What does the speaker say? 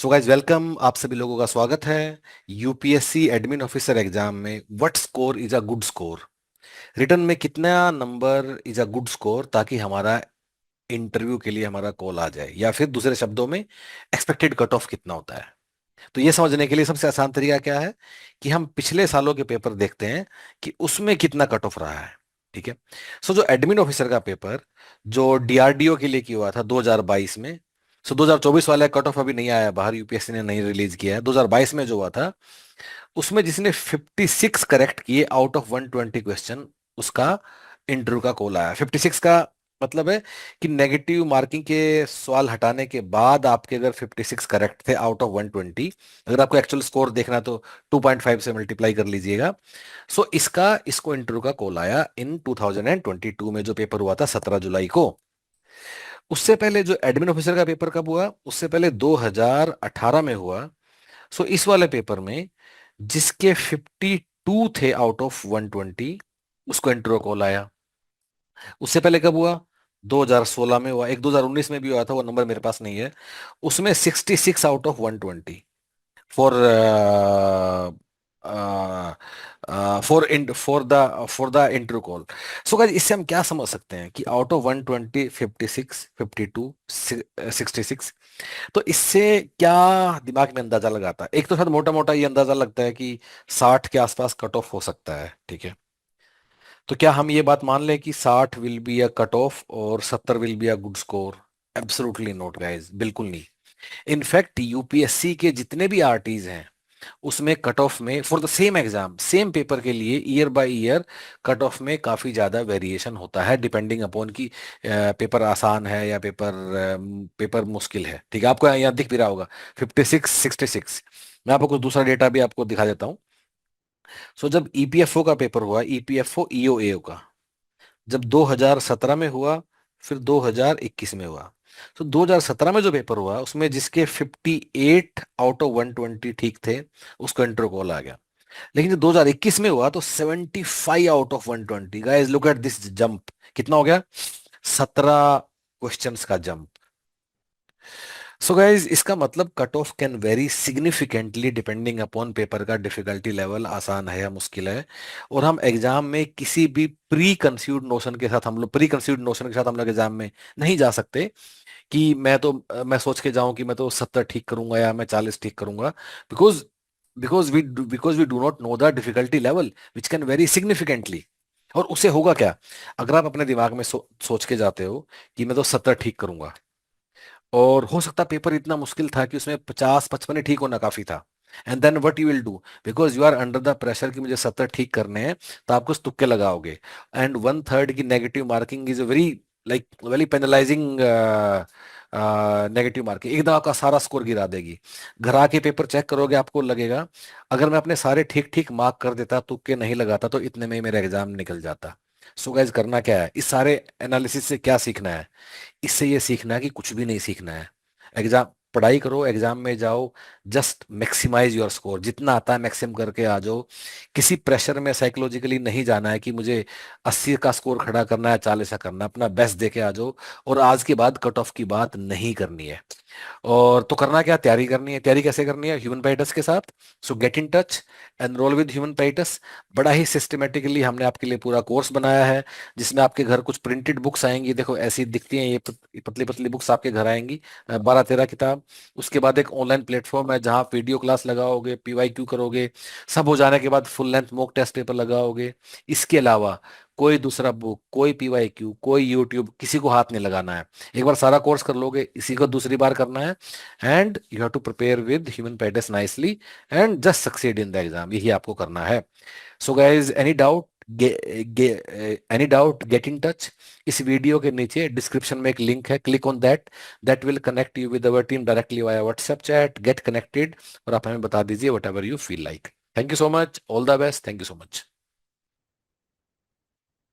So guys welcome, आप सभी लोगों का स्वागत है यूपीएससी एडमिन ऑफिसर एग्जाम में। What score is a good score? Return में कितना number is a good score, ताकि हमारा इंटरव्यू के लिए हमारा कॉल आ जाए, या फिर दूसरे शब्दों में एक्सपेक्टेड कट ऑफ कितना होता है। तो ये समझने के लिए सबसे आसान तरीका क्या है कि हम पिछले सालों के पेपर देखते हैं कि उसमें कितना कट ऑफ रहा है। ठीक है। सो जो एडमिन ऑफिसर का पेपर जो डीआरडीओ के लिए किया हुआ था 2022 में, सो 2024 वाला कट ऑफ अभी नहीं आया बाहर, यूपीएससी ने नहीं रिलीज किया है। 2022 में जो हुआ था उसमें जिसने 56 करेक्ट किए आउट ऑफ 120 क्वेश्चन, उसका इंटरव्यू का कॉल आया। 56 का मतलब है कि नेगेटिव मार्किंग के सवाल हटाने के बाद आपके अगर 56 करेक्ट थे आउट ऑफ 120, अगर आपको एक्चुअल स्कोर देखना तो 2.5 से मल्टीप्लाई कर लीजिएगा। सो इसको इंटरव्यू का कॉल आया इन 2022 में, जो पेपर हुआ था 17 जुलाई को। उससे पहले जो एडमिन ऑफिसर का पेपर कब हुआ, उससे पहले 2018 में हुआ। सो इस वाले पेपर में जिसके 52 थे आउट ऑफ 120, उसको इंटरव्यू कॉल आया। उससे पहले कब हुआ? 2016 में हुआ। एक 2019 में भी हुआ था, वो नंबर मेरे पास नहीं है। उसमें 66 out of 120 for for the interview call. So guys, इससे हम क्या समझ सकते हैं कि आउट ऑफ 120, 56, 52, 66, तो इससे क्या दिमाग में अंदाजा लगाता है? एक तो शायद मोटा मोटा ये अंदाजा लगता है कि 60 के आसपास कट ऑफ हो सकता है। ठीक है। तो क्या हम ये बात मान लें कि 60 will be a cut off और 70 will be a good score? Absolutely not guys, बिल्कुल नहीं। इनफैक्ट यूपीएससी के जितने भी आरटीज हैं उसमें कट ऑफ में for the same exam, same paper के लिए year by year cut off में काफी ज्यादा वेरिएशन होता है, डिपेंडिंग अपॉन कि पेपर आसान है या पेपर मुश्किल है। ठीक है। आपको यहाँ दिख भी रहा होगा 56, 66। मैं आपको कुछ दूसरा डेटा भी आपको दिखा देता हूँ। सो जब ईपीएफओ का पेपर हुआ, ईपीएफओ ईओएओ का, जब 2017 में हुआ, फिर 2021 में हुआ। तो 2017 में जो पेपर हुआ उसमें जिसके 58 आउट ऑफ 120 ठीक थे, उसको इंटर कॉल आ गया। लेकिन जब 2021 में हुआ तो 75 out of 120। Guys look at this jump, कितना हो गया? 17 क्वेश्चंस का जंप। सो गाइज, इसका मतलब cut off can very significantly depending upon paper का डिफिकल्टी लेवल, आसान है या मुश्किल है। और हम एग्जाम में किसी भी प्री कंसीव्ड नोशन के साथ हम लोग एग्जाम में नहीं जा सकते कि मैं सोच के जाऊं कि मैं तो 70 ठीक करूंगा या मैं 40 ठीक करूंगा। Because because we do not know the difficulty level which can very significantly. और उसे होगा क्या? अगर आप अपने दिमाग में सोच के जाते हो कि मैं तो 70 ठीक करूंगा, और हो सकता पेपर इतना मुश्किल था कि उसमें 50-55 ही ठीक होना काफी था, and then what you will do, because you are under the pressure कि मुझे 70 ठीक करने हैं, तो आप कुछ तुक्के लगाओगे। एंड 1/3 की negative marking is very, like very penalising negative marking, एकदम आपका सारा स्कोर गिरा देगी। घर आके पेपर चेक करोगे, आपको लगेगा अगर मैं अपने सारे ठीक ठीक मार्क कर देता, तुक्के नहीं लगाता, तो इतने में ही मेरा एग्जाम निकल जाता। सो गाइस, करना क्या है? इस सारे एनालिसिस से क्या सीखना है? इससे ये सीखना है कि कुछ भी नहीं सीखना है। एग्जाम पढ़ाई करो, एग्जाम में जाओ, जस्ट मैक्सिमाइज योर स्कोर, जितना आता है मैक्सिमम करके आ जाओ। किसी प्रेशर में साइकोलॉजिकली नहीं जाना है कि मुझे 80 का स्कोर खड़ा करना है, 40 का करना है। अपना बेस्ट दे के आ जाओ, और आज के बाद कट ऑफ की बात नहीं करनी है। और तो करना क्या? तैयारी करनी है। तैयारी कैसे करनी है? ह्यूमन पेडिट्स के साथ। So get in touch, enrol with human पेडिट्स। बड़ा ही सिस्टमेटिकली हमने आपके लिए पूरा कोर्स बनाया है, जिसमें आपके घर कुछ प्रिंटेड बुक्स आएंगी। देखो ऐसी दिखती हैं ये पतली पतली बुक्स आपके घर आएंगी, 12-13 किताब। उसके बाद एक ऑनलाइन प्लेटफॉर्म है जहां आप वीडियो क्लास लगाओगे, पीवाईक्यू करोगे, सब हो जाने के बाद full length mock test paper लगाओगे। इसके अलावा कोई दूसरा बुक, कोई पीवाईक्यू, कोई यूट्यूब, किसी को हाथ नहीं लगाना है। एक बार सारा कोर्स कर लोगे, इसी को दूसरी बार करना है। And you have to prepare with human पेडिस nicely and just succeed in the exam, यही आपको करना है। So guys, any doubt, get in touch. इस वीडियो के नीचे डिस्क्रिप्शन में एक लिंक है, click on that. That will connect you with our team directly via WhatsApp chat. Get connected और आप हमें बता दीजिए whatever you feel like. Thank you so much, all the best, thank you so much.